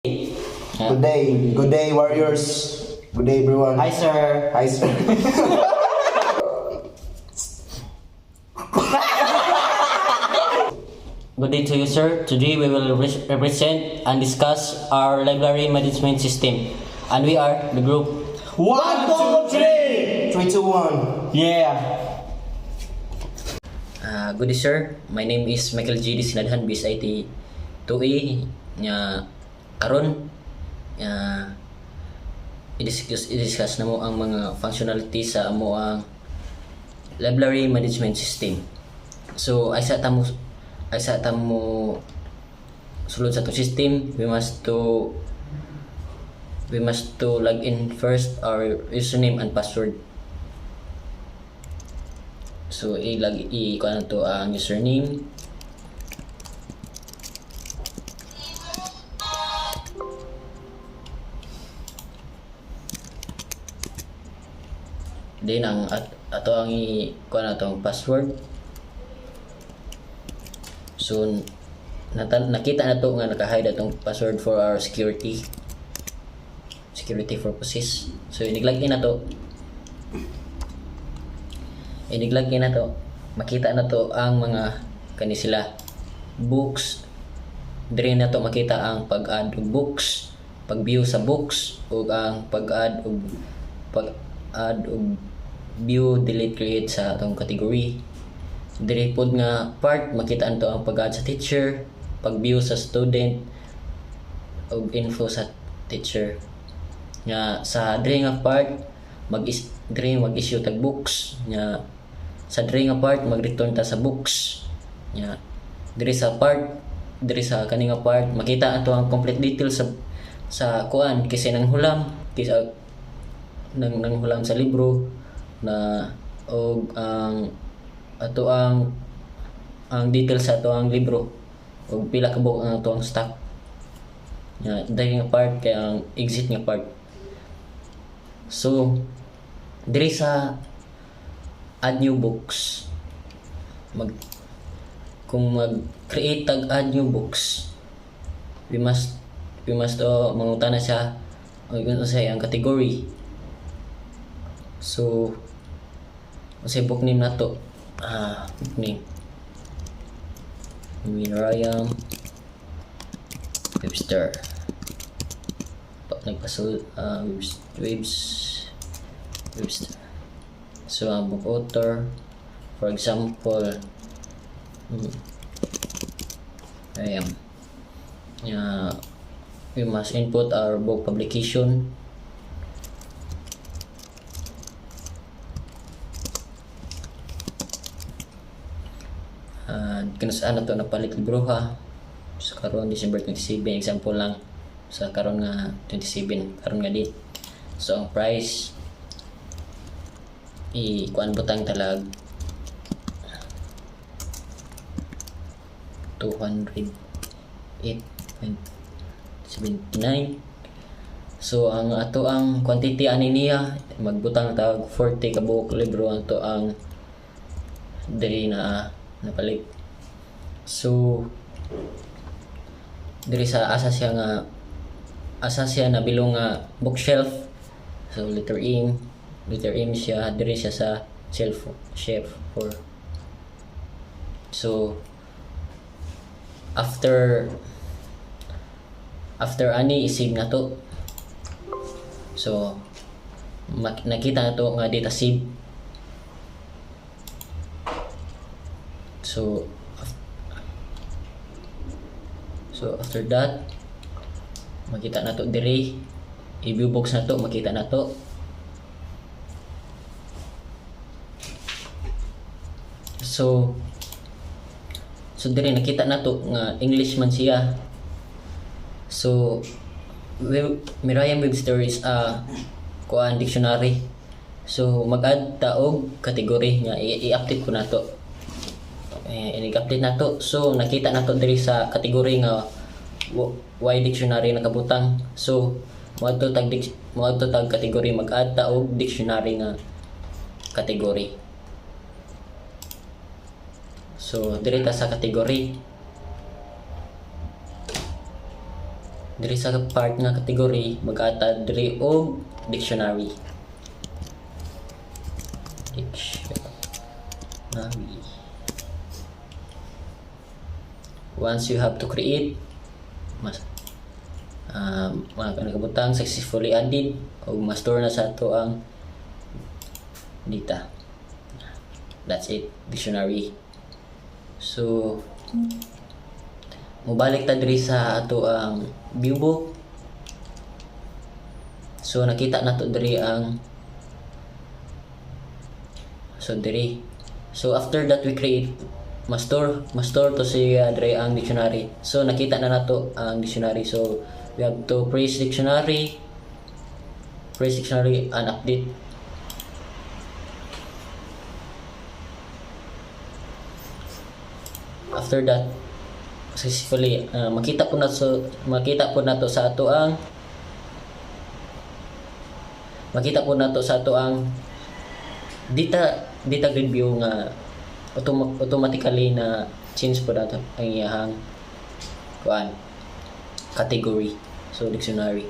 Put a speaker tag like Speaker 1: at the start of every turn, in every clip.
Speaker 1: Good day, warriors. Good day, everyone.
Speaker 2: Hi, sir.
Speaker 1: Hi, sir.
Speaker 2: Good day to you, sir. Today we will represent and discuss our library management system. And we are the group
Speaker 3: 1, 2, 3!
Speaker 1: 3, 2, 1.
Speaker 3: Yeah!
Speaker 2: Good day, sir. My name is Michael G. Sinadhan, BSIT 2A. Karon, i-discuss na mo ang mga functionality sa amo ang library management system. So, ay sa tamo sulod sa to system, we must to log in first our username and password. So kuha na to ang username. Then ang ato ang kuha na to ang password. So nakita na to nga naka-hide atong password for our security purposes. So i-login na to. Makita na to ang mga kani sila books. Dire na to makita ang pag-add og books, pag-view sa books ug ang pag-add og view, delete, create sa atong category. Dire pod nga part makita anto ang pag-add sa teacher, pag-view sa student ug info sa teacher. Nga sa dire nga part mag-issue tag books. Nga sa dire nga part mag-return ta sa books. Nga dire sa kani nga part makita ato ang complete details sa kuan kasi nang hulam sa libro na og ang details sa ato ang libro og pila ka book ang ato ang stock. Nga dire nga part kay ang exit nga part. So dire sa add new books, kung mag-create tag add new books, we must mangutana siya ang category. So unsay book name nato? Book name Miriam Webster. Webster. So ang book author, for example, we must input our book publication. Kinasaan na to napalit libro ha. So karon December 27, example lang sa karon nga 27 karon nga date. So ang price kuan butang talag 208.79. So ang ato ang quantity ani niya magbutang tag 40 ka buok libro ato ang diri na napalit. So diri sa asa siya na bilong nga bookshelf. So letter M siya diri siya sa shelf 4. So after ani isave na to. So nakita na to nga data save. So after that makita na to dire, i-view box na to makita na to. So dire nakita na to nga English man siya. So Miriam Webster is kuan dictionary. So mag-add ta og category nga i-update ko na to. I-update na to. So nakita na to diri sa category nga why dictionary nakabutang. So mo tag category mag-add ta og dictionary nga category. So diri ta sa category. Diri sa part nga category mag-atad diri og dictionary. Dictionary. Once you have to create mga kanagabutang successfully added o ma-store na sa ato ang data. That's it, dictionary. So mubalik ta diri sa ato ang viewbook. So nakita nato diri ang diri. So after that we create ma-store to siya diri ang dictionary. So nakita na nato ang dictionary. So we have to press dictionary and update. After that successfully makita po nato sa ato ang data grid view nga automatically na change po nato ang iyang category. So dictionary.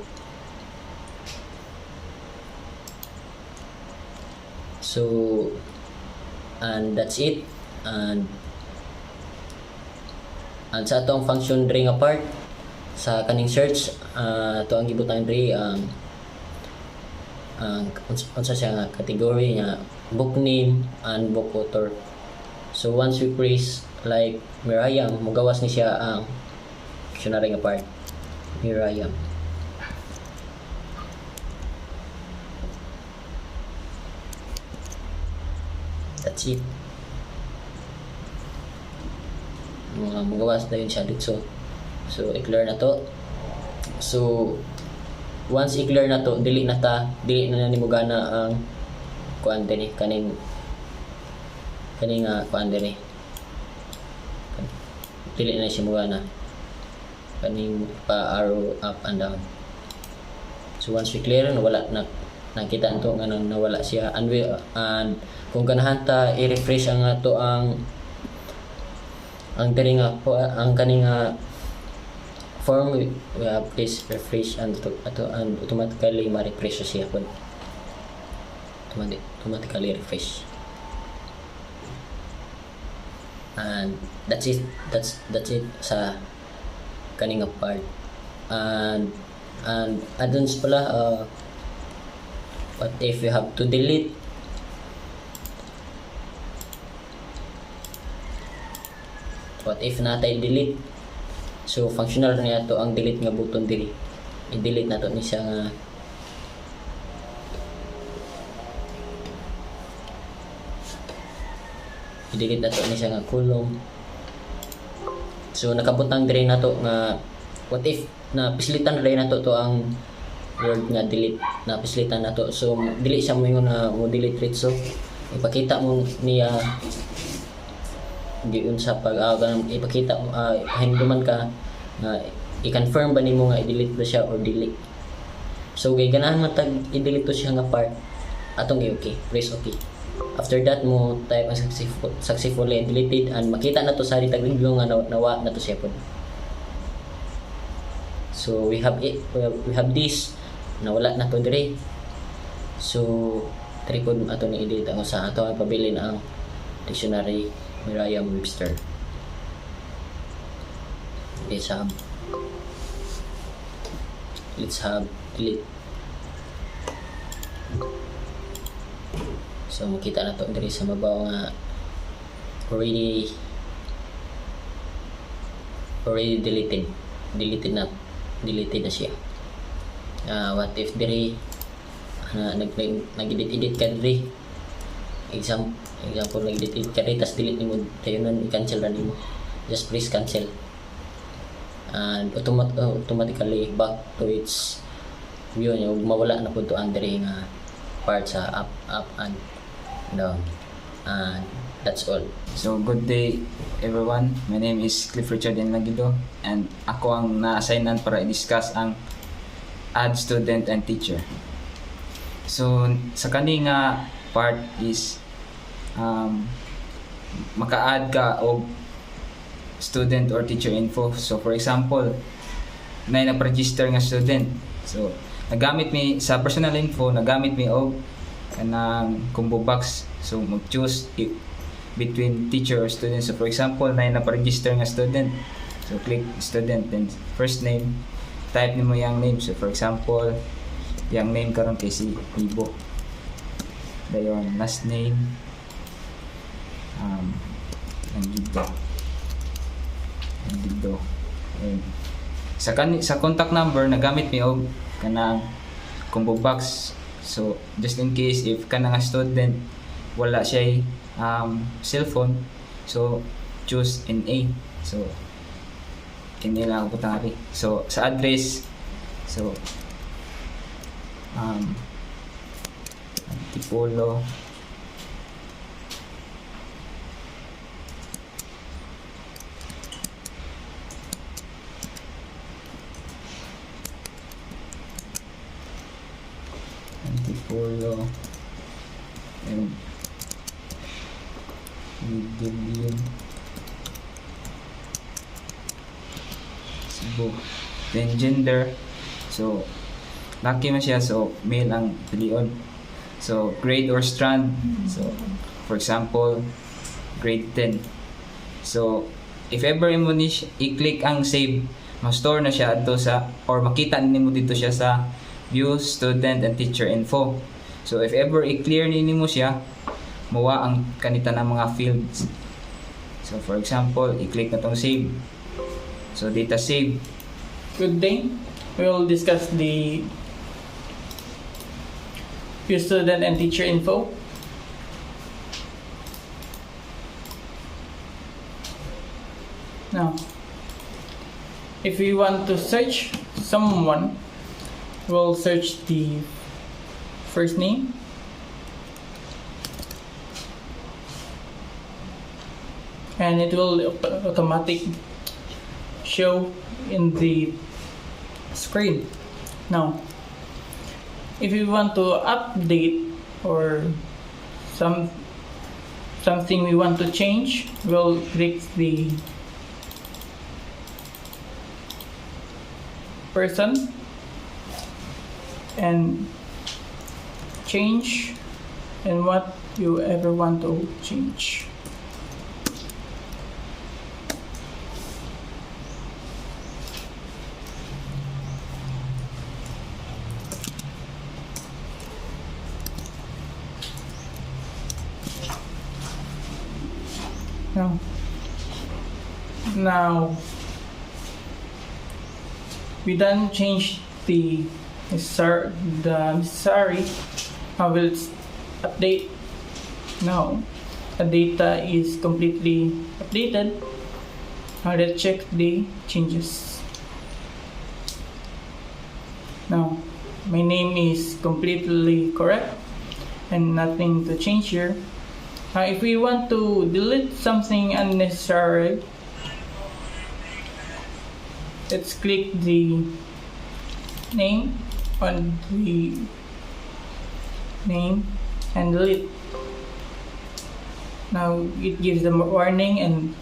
Speaker 2: So and that's it. And sa atong function diri nga part sa kaning search to ang gibutang diri ang unsa siya nga category nga book name and book author. So once we press like Miriam, mugawas ni siya ang dictionary nga part. Miriam. That's it. Magawas na yun siya dito. So i-clear na to. So once i-clear na to, dili na nimo gana ang kuan din kaning kuan din dili na siya mo gana kaning pa arrow up and down. So once we clear wala na nakita nto nga nawala siya and kung ganahan ta i-refresh ang ato ang diri nga po ang kaning form we have please refresh and automatically ma-refresh siya po. Automatically refresh. And that's it sa kaning part. And add-ons pala what if you have to delete natay delete. So functional niya to ang delete nga button diri. I-delete nato ni siya nga column. So nakabutang diri nato nga what if na pislitan rin nato to ang word nga delete na pislitan nato. So dili siya mo nga mo delete rit. So ipakita mo niya diun sa ipakita hinduman ka na i-confirm ba nimo nga i-delete ba siya or delete. So ganahan mo tag i-delete to siya nga part atong i-okay, press okay. After that mo type ang successfully deleted and makita na to sa tag review nga nawa na to siya po. So we have this nawala na to dire. So tripod ato ni edit ang sa ato ang pabilin ang dictionary Merriam-Webster. Let's have delete. So makita na to diri sa mabaw nga already deleted na siya. What if diri nag-edit ka diri, example nag-edit ka diri tas delete nimo dayon i-cancel ra nimo, just press cancel and automatically back to its view niya ug mawala na pud to ang diri nga part sa up and down. And that's all.
Speaker 4: So good day everyone. My name is Cliff Richard Nagido and ako ang na-assignan para i-discuss ang add student and teacher. So sa kani nga part is maka-add ka og student or teacher info. So for example, na nag-register nga student. So nagamit mi sa personal info, nagamit mi og kanang combo box. So mag-choose between teacher or student. So for example, na nag-register nga student. So click student, then first name, type nimo yang name. So for example, yang name karon kay si Ibo. Dayon last name Nangido. And sa contact number nagamit mi og kanang combo box. So just in case if kanang student wala siya cellphone, so choose NA. So NA lang ang putari. So sa address, so Antipolo and Medellin, Cebu. Then gender, so laki man siya, so male ang pilion. So grade or strand, so for example grade 10. So if ever mo ni i-click ang save, ma-store na siya adto sa, or makita nimo dito siya sa view student and teacher info. So if ever i-clear nimo siya, mawa ang kanita ng mga fields. So for example, i-click na tong save. So data save.
Speaker 3: Good day. We will discuss the your student and teacher info. Now, if we want to search someone, we'll search the first name, and it will automatic show in the screen. Now, if you want to update or something we want to change, we'll click the person and change and what you ever want to change. Now we done change the necessary. I will update. Now the data is completely updated. Now let's check the changes. Now my name is completely correct and nothing to change here. Now if we want to delete something unnecessary, let's click the name on the name and delete. Now it gives them a warning and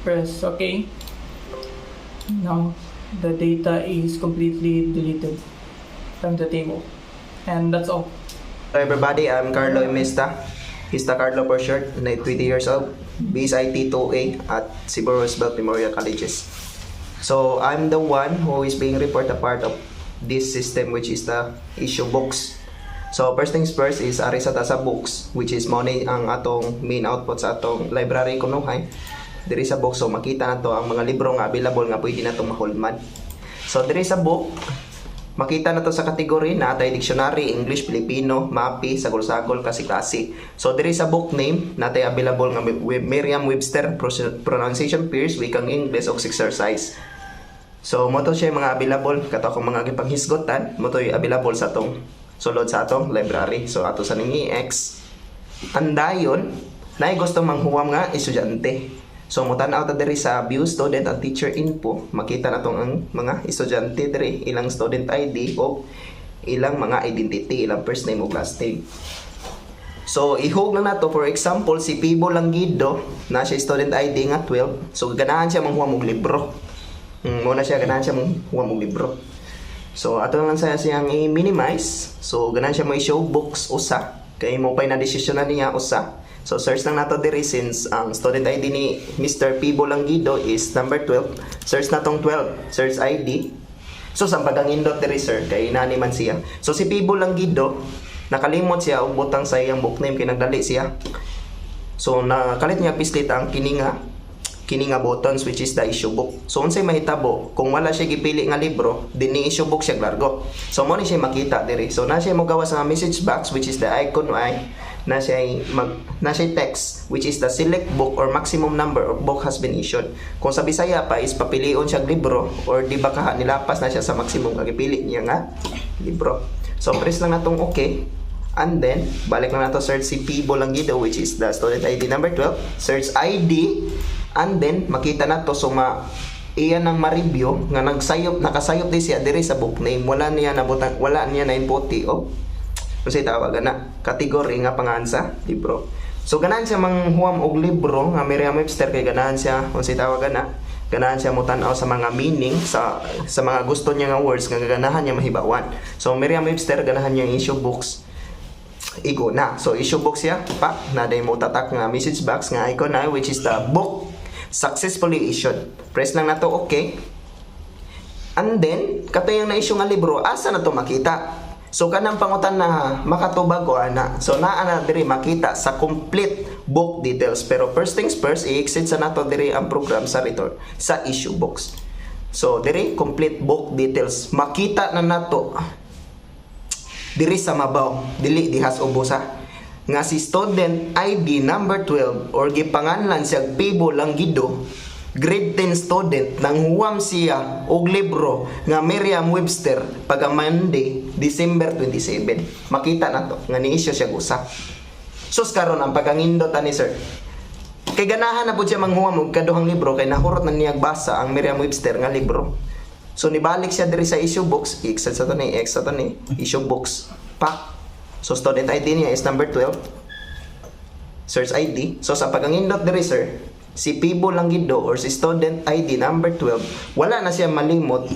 Speaker 3: press OK. Now the data is completely deleted from the table, and that's all.
Speaker 1: Hello everybody, I'm Carlo Imesta. Hista Carlo for short, 20 years old, base IT 2A at Cebu Roosevelt Memorial Colleges. So I'm the one who is being reported a part of this system, which is the issue books. So first things first is ari sa tasa books, which is mo ni ang atong main output sa atong library kunuhay. Diri sa book, so makita nato ang mga libro nga available nga pwede natong mahulman. So diri sa book, makita na to sa kategory na natay dictionary, English, Filipino, MAPI, sagol-sagol, kasi-kasi. So diri sa book name natay available nga Merriam-Webster pronunciation pairs, wikang English og exercise. So mo to siya mga available kato akong mga gipanghisgotan, mo to available sa atong sulod sa atong library. So ato sa ning EX andayon nay gusto manghuwam nga estudyante. So mutan-aw ta diri sa view student and teacher info, makita natong ang mga estudyante diri, ilang student ID o ilang mga identity, ilang first name o last name. So ihog lang nato, for example si Pibo Langido na siya student ID nga 12. So ganahan siya manghuwam og libro. Muna siya ganahan siya mong huwag mong libro. So ato lang saya siyang i-minimize. So ganahan siya mo i-show books usa. Kay mo pay na desisyon na niya usa. So search lang nato diri since ang student ID ni Mr. Pibo Langido is number 12. Search natong 12. Search ID. So sa pagangindot diri sir kay nani man siya. So si Pibo Langido nakalimot siya og butang sa iyang book name kay nagdali siya. So nakalit niya pislit ang kininga buttons which is the issue book. So unsay mahitabo kung wala siya gipili nga libro dinhi issue book siya largo. So mo ni siya makita diri. So na siya mo gawas nga message box which is the icon Y, na siya text which is the select book or maximum number of book has been issued. Kung sa Bisaya pa is papilion siya libro or di ba kaha nilapas na siya sa maximum nga gipili niya nga libro. So press lang natong okay. And then, balik lang nato search si Pibo Langido which is the student ID number 12. Search ID. And then, makita na to. So, iyan ang ma-review nga nakasayop din siya diri sa book name. Wala niya na inputi. Kung siya tawagan na. Category nga pangansa, libro. So, ganahan siya manghuam og libro nga Merriam-Webster kay ganahan siya, kung siya tawagan na, ganahan siya mo tanaw sa mga meaning, sa mga gusto niya nga words nga ganahan niya mahibawan. So, Merriam-Webster, ganahan niya issue books. Igo na. So, issue book siya. Na day mo tatak nga message box nga icon na which is the book successfully issued. Press lang na to okay. And then, kato yung na-issue nga libro, asa na to makita? So, kanang pangutan na makatubag o ana. So, naa na diri makita sa complete book details. Pero first things first, i-exit sa nato diri ang program sa return sa issue box. So, diri complete book details. Makita na nato diri sa mabaw, dili dihas ubusa nga si student ID number 12 or gipanganlan siya Pibo Langido, grade 10 student, nang huwam siya og libro nga Merriam-Webster pag Monday, December 27. Makita na to nga ni-issue siya gusa. Sus karon ang pagangindot ani sir. Kay ganahan na pud siya manghuwam og kaduhang libro kay nahurot na niya basa ang Merriam-Webster nga libro. So nibalik siya diri sa issue box, exit sa to ni issue box pa. So student ID niya is number 12. Search ID. So sa pagangindot diri sir, si Pibo Langido or si student ID number 12, wala na siya malimot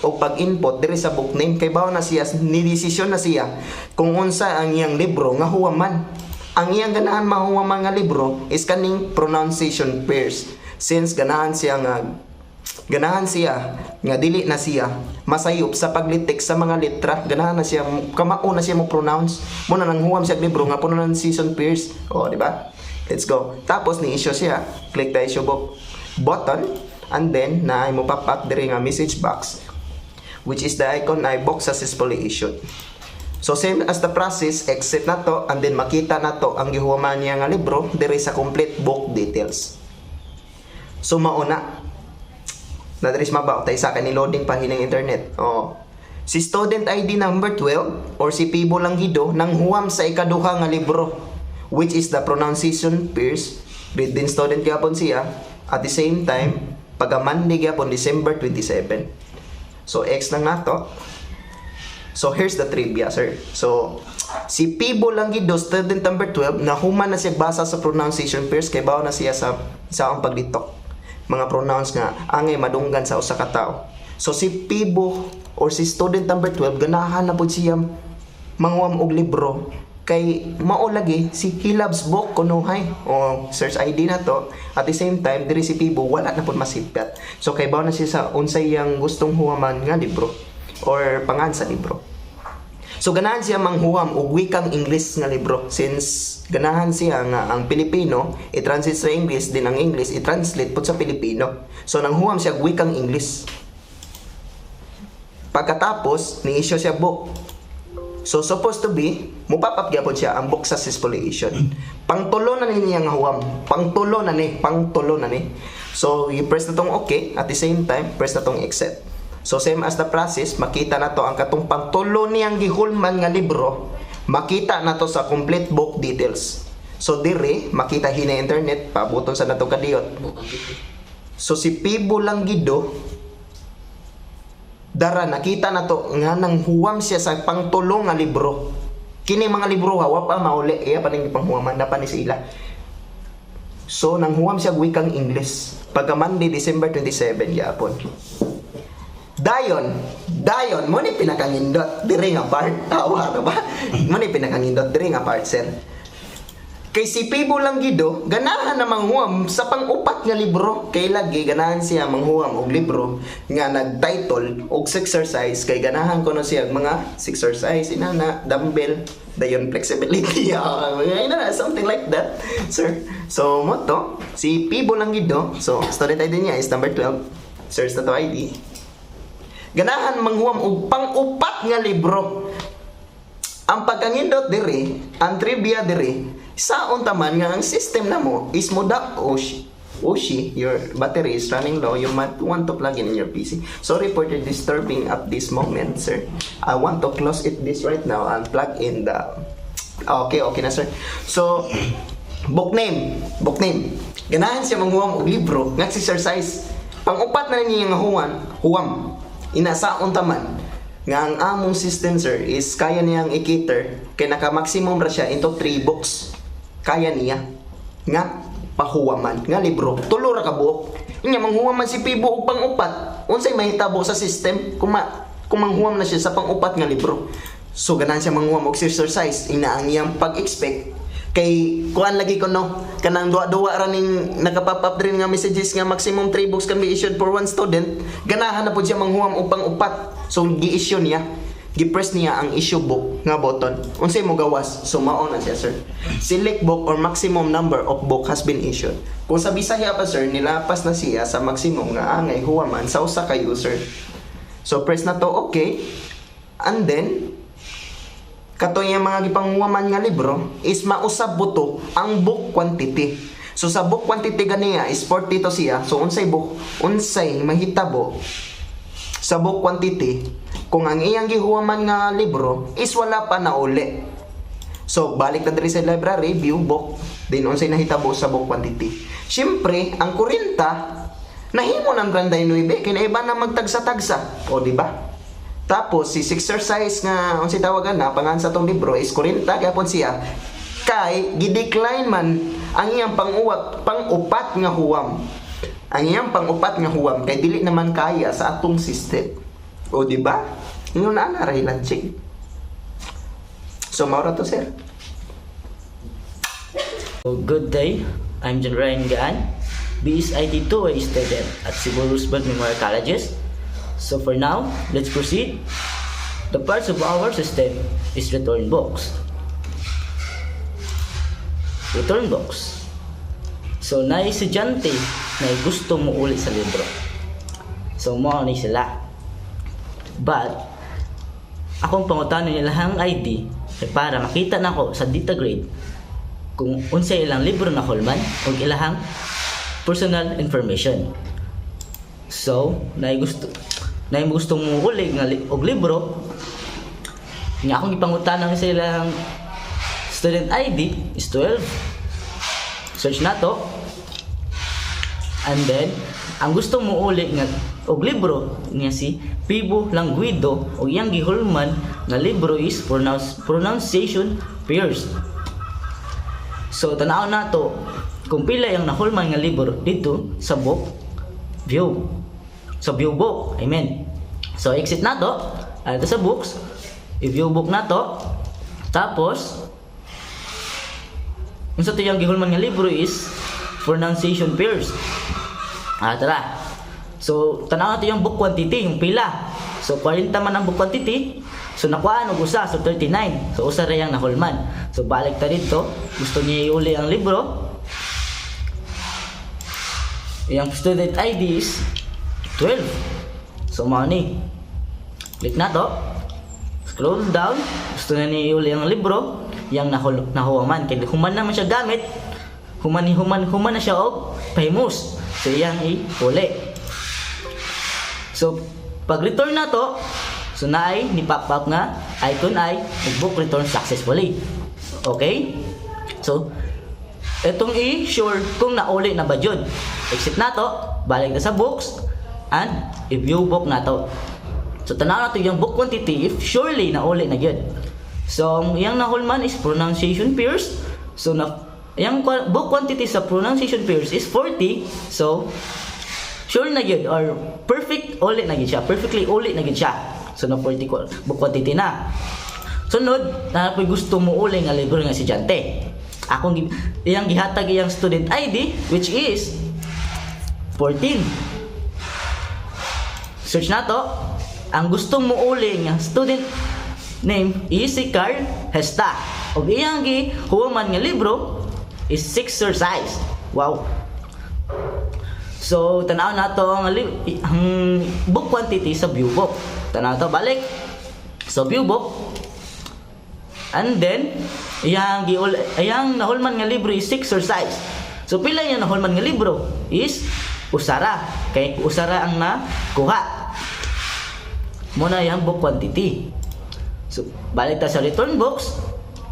Speaker 1: o pag-input diri sa book name kay bawo na siya ni desisyon na siya kung unsa ang iyang libro nga huwaman. Ang iyang ganahan mahuwaman nga libro is kaning pronunciation pairs. Since ganahan siya nga dili na siya masayop sa paglitik sa mga letra, ganahan na siya kamao na siya mo pronounce mo na nang huwam siya libro nga pronunciation pairs, di ba? Let's go. Tapos ni issue siya, click the issue book button and then na mo pop up diri nga message box which is the icon na box successfully issued. So same as the process, exit na to and then makita na to ang gihuwaman niya nga libro diri sa complete book details. So mauna nadris mabaw tay sa kani loading pahinang internet. Si student ID number 12 or si Pibo Langido nang huwam sa ikaduha nga libro which is the pronunciation pairs, grade din student gyapon siya at the same time pag Monday gyapon December 27. So X lang nato. So here's the trivia sir. So si Pibo Langido student number 12 nahuman na siya basa sa pronunciation pairs kay bawo na siya sa ang pagditok mga pronouns nga angay madunggan sa usa ka tawo. So si Pibo or si student number 12 ganahan na pud siya manghuam og libro kay mao lagi si he loves book kunuhay o search ID na to. At the same time diri si Pibo wala na pud masipyat. So kay bawo na siya sa unsay yang gustong huwaman nga libro or pangan sa libro. So ganahan siya manghuwam og wikang English nga libro since ganahan siya nga ang Pilipino i-translate sa English din ang English i-translate pud sa Pilipino. So nanghuwam siya og wikang English. Pagkatapos ni issue siya book. So supposed to be mupapap gyapon siya ang book successfully issued. Pangtulo na niya nga huwam. Pangtulo na ni. So i-press na tong okay at the same time press na tong exit. So same as the process, makita na to ang katong pangtulo niyang gihulman nga libro, makita na to sa complete book details. So dire makita hina internet pabuton sa nato kadiyot. So si Pibo Langido dara nakita na to nga nang huwam siya sa pangtulo nga libro. Kini mga libro wa pa mauli iya pa ning panghuwaman na pa ni sila. So nanghuwam siya og wikang English. Pagka Monday, December 27 gyapon. Dayon, mo ni pinakangindot diri nga part. Tawa na ba? Mo ni pinakangindot diri nga part, sir. Kay si Pibo Langgido, ganahan na manghuwam sa pang-upat nga libro. Kay lagi ganahan siya manghuwam og libro nga nag-title og exercise. Kay ganahan ko na siya mga exercise, inana, dumbbell, dayon flexibility, something like that, sir. So, mo to, si Pibo Langgido, so student ID niya is number 12. Search na to ID. Ganahan manghuwam og pang-upat nga libro. Ang pagkangindot diri, ang trivia diri, sa untaman nga ang system na mo is moda Oshi, your battery is running low, you might want to plug in your PC. Sorry for the disturbing at this moment, sir. I want to close this right now and plug in the... Okay na, sir. So, book name. Ganahan siya manghuwam og libro, nga exercise. Pang-upat na niya nga huwam. Inasa untaman nga ang among system, sir, is kaya niyang i-cater kay naka-maximum ra siya into 3 books. Kaya niya nga pahuwaman nga libro. Tulo ra ka buok. Inya manghuwaman si Pibo og pang-upat. Unsay mahitabo sa system kung manghuwam na siya sa pang-upat nga libro. So ganahan siya manghuwam og exercise. Ina ang iyang pag-expect kay kuan lagi ko no kanang duwa ra ning naka-pop up rin nga messages nga maximum 3 books can be issued for one student. Ganahan na pud siya manghuwam og pang-upat. So gi-issue niya, gi-press niya ang issue book nga button. Unsay mo gawas? So mao na siya, sir. Select book or maximum number of book has been issued. Kung sa Bisaya pa, sir, nilapas na siya sa maximum nga angay huwaman sa usa ka user. So press na to okay. And then kato yung mga gipanghuwaman nga libro is mausab buto ang book quantity. So sa book quantity ganiya is 40 to siya. So unsay mahitabo sa book quantity kung ang iyang gihuwaman nga libro is wala pa na uli. So balik na diri sa library, view book, then unsay nahitabo sa book quantity. Siyempre, ang 40 nahimo ng 39 kay iba na magtagsa-tagsa. O di ba? Tapos si exercise nga unsay tawagan na pangan sa tong libro is 40 gyapon siya. Kay gidecline man ang iyang pang-upat nga huwam. Ang iyang pang-upat nga huwam kay dili naman kaya sa atong system. O di ba? Ingon na ra ilang check. So maura to, sir.
Speaker 5: So, good day. I'm John Ryan Gaan, BSIT 2A student at Cebu Roosevelt Memorial Colleges. So for now, let's proceed. The parts of our system is return box. Return box. So na estudyante na gusto mo uli sa libro. So mo ni sila. But akong pangutanon nila ang ID para makita nako sa data grade kung unsay ilang libro na hulman o ilahang personal information. So na gusto mo uli nga og libro nga akong ipangutanon sa ilang student ID is 12. Search na to. And then, ang gusto mo uli nga og libro niya si Pibo Langgido o iyang gihulman nga libro is pronunciation pairs. So, tanaw na to kung pila yung nahulman nga libro dito sa book view. Sa view book, amen. So, exit na to. Ito sa books. I-view book na to. Tapos, yung sa tuyang gihulman nga libro is pronunciation pairs. Tara. So, tanaw natin yung book quantity, yung pila. So, 40 man ang book quantity. So, nakuhaan og usa. So, 39. So, usa ra yang nahulman. So, balik ta dito. Gusto niya iuli ang libro. Yung student ID is 12. So, mao ni. Click na to. Scroll down. Gusto na niya iuli ang libro. Yang nahuwaman. Kaya human naman siya gamit. Human na siya og famous. So, yang iuli. So, pag return na to, so naay ni pop-up nga icon ay book return successfully. Okay? So, itong i-sure kung nauli na ba yun. Exit na to, balik na sa books, and i-view book na to. So, tanaw na to yung book quantity if surely nauli na yun. So, ang iyang nahulman is pronunciation pairs. So, Yang book quantity sa pronunciation pairs is 40. So sure na gyud or perfect ulit na gyud siya. Perfectly ulit na gyud siya. So na 40 book quantity na. Sunod, na po'y gusto mo uli nga libro nga estudyante. Iyang gihatag iyang student ID which is 14. Search na to. Ang gustong mo uli nga student name is si Carl Hesta. Og iyang gihuman nga libro is 6 exercise. Wow. So tanaw na to ang book quantity sa view book. Tanaw to balik. So view book. And then iyang nahulman nga libro is 6 exercise. So pila yung nahulman nga libro is usara. Kay usara ang nakuha. Muna yung book quantity. So balik ta sa return box.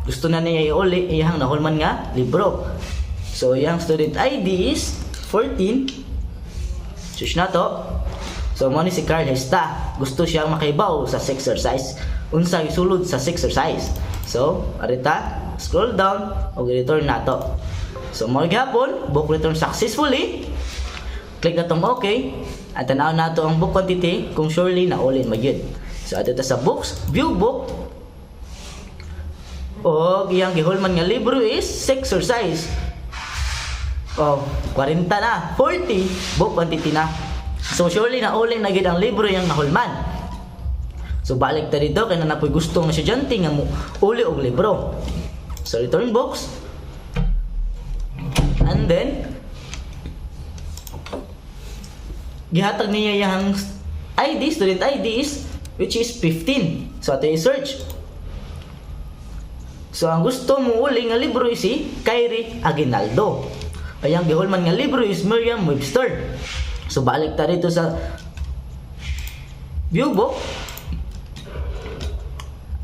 Speaker 5: Gusto na niya iuli iyang nahulman nga libro. So iyang student ID is 14. Search na to. So mo ni si Carl Hesta. Gusto siyang makaibaw sa 6 exercise. Unsa isulod sa 6 exercise. So arita scroll down og return na to. So mo gyapon book return successfully. Click na tong okay. At tanaw na to ang book quantity kung surely na all in magyud. So ato ta sa books, view book. Og iyang gihulman nga libro is 6 exercise. Oh, 40 na, 40 book quantity na. So surely na all in na gyud ang libro yang nahulman. So balik ta dito kay na napoy gusto nga estudyante nga mo uli og libro. So return books. And then gihatag niya yung ID, student ID is which is 15. So ato i-search. So ang gusto mo uli nga libro is si Kyrie Aguinaldo. Ayang gihulman nga libro is Merriam-Webster. So balik ta dito sa view book.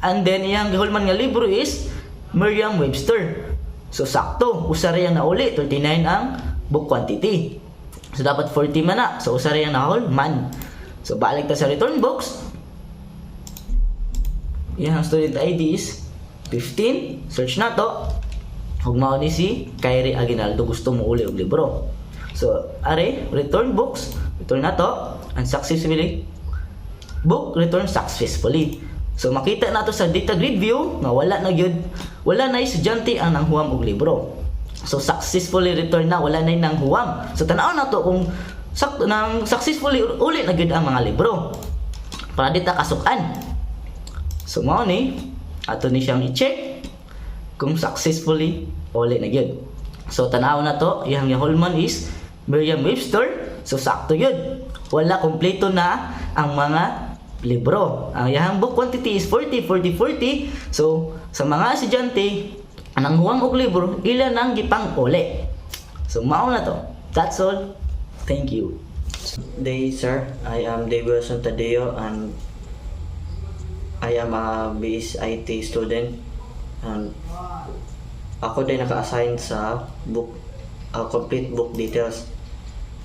Speaker 5: And then iyang gihulman nga libro is Merriam-Webster. So sakto, usara yang nauli 39 ang book quantity. So dapat 40 man na. So usara yang nahol man. So balik ta sa return box. Iyang student ID is 15. Search na to. Ug mao ni si Kyrie Aguinaldo gusto mo uli og libro. So are return books, return na to and successfully book return successfully. So makita nato sa data grid view nga wala na estudyante ang nanghuam og libro. So successfully return na, wala na nanghuam. So tanaw na to kung successfully uli na gyud ang mga libro. Para di ta kasukan. So mao ni ato ni siyang i-check kung successfully uli na gyud. So tanaw na to, iyang gihulman is Merriam-Webster. So sakto gyud. Wala kompleto na ang mga libro. Ang iyang book quantity is 40, 40, 40. So sa mga estudyante anang huwang og libro, ilan ang gipang uli. So mao na to. That's all. Thank you.
Speaker 6: Day, sir. I am Dave Wilson Tadeo and I am a BS IT student. And ako din naka-assign sa book, complete book details.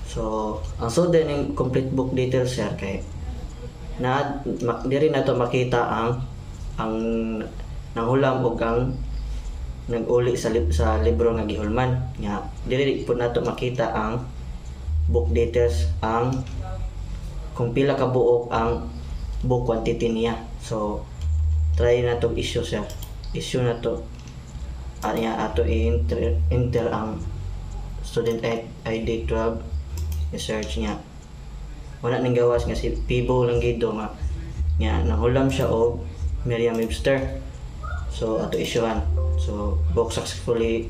Speaker 6: So, ang sudden ng complete book details, sir, kay diri na to makita ang nanghulam og ang nag-uli sa libro nga gihulman nga dili po nato makita ang book details ang kung pila ka buok ang book quantity niya. So try na to issue na to anya ato enter ang student ID 12 i-search niya. Wala nang gawas nga si Pibo lang gido nga nahulam siya og Merriam-Webster. So ato issuean. So book successfully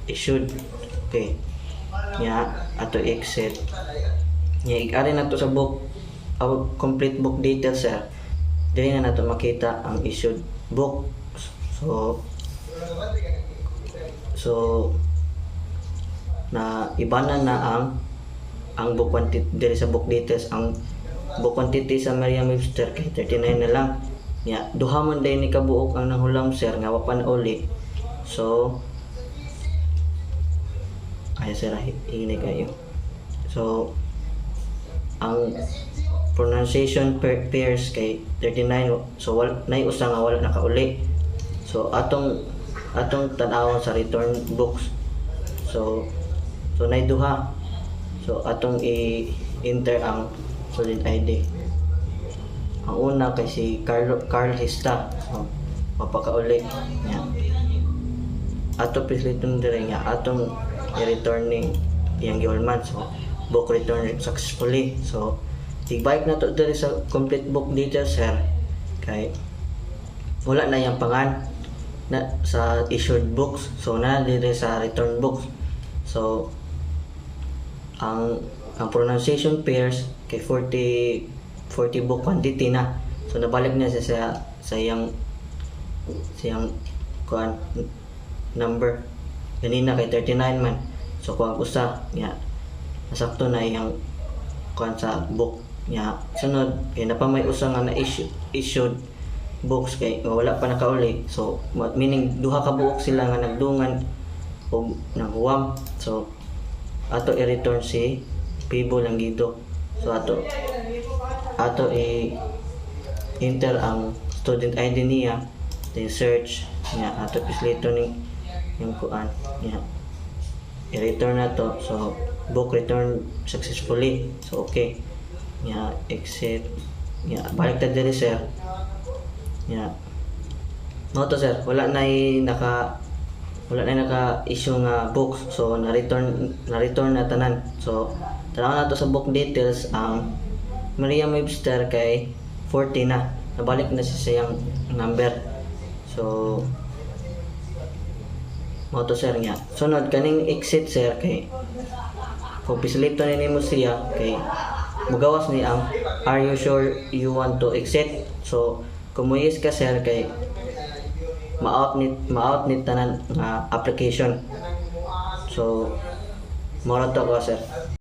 Speaker 6: issued. Okay. Ato exit. Ari na to sa book complete book details, sir. Dili na nato makita ang issued book. So na ibanan na ang book quantity diri sa book details. Ang book quantity sa Merriam-Webster kay 39 na lang. Duha man day ni kabuok ang nanghulam, sir, nga wa pa na uli. So ay sir, hingin kayo. So ang pronunciation pairs kay 39, so nay usa nga wala nakauli. So atong tan-awon sa return books So nay duha. So atong i-enter ang student ID. Ang una kay si Carl Hista. So mapakauli niya. Ato pisliton dire nga atong i-returning iyang giulman. So book return successfully. So tigbalik na to dire sa complete book details sir. Kay wala na yung pangan na sa issued books. So na dire sa return books. So ang pronunciation pairs kay 40 book quantity na. So nabalik niya sa iyang kuan number. Ganina kay 39 man. So kuang usa nya nasakto na iyang kuan sa book nya. Sunod kay napamay usa nga na issued books kay wala pa nakauli. So meaning duha ka buok sila nga nagdungan og naghuwam. So ato i-return si Pibo Langido. So ato enter ang student ID niya, then search niya, ato pislito ni yung kuan niya. I-return na to. So book return successfully. So okay. Niya exit. Niya balik ta diri sir. Niya. No to sir, wala na naka-issue nga books. So na-return na tanan. So tanaw na to sa book details ang Merriam-Webster kay 40 na. Nabalik na siya siyang number. So mo to sir nga. Sunod kaning exit sir kay kung pisilito ni mo siya kay mugawas ni ang are you sure you want to exit? So kumuyis ka sir kay ma-out ni tanan nga application. So mora to ko sir.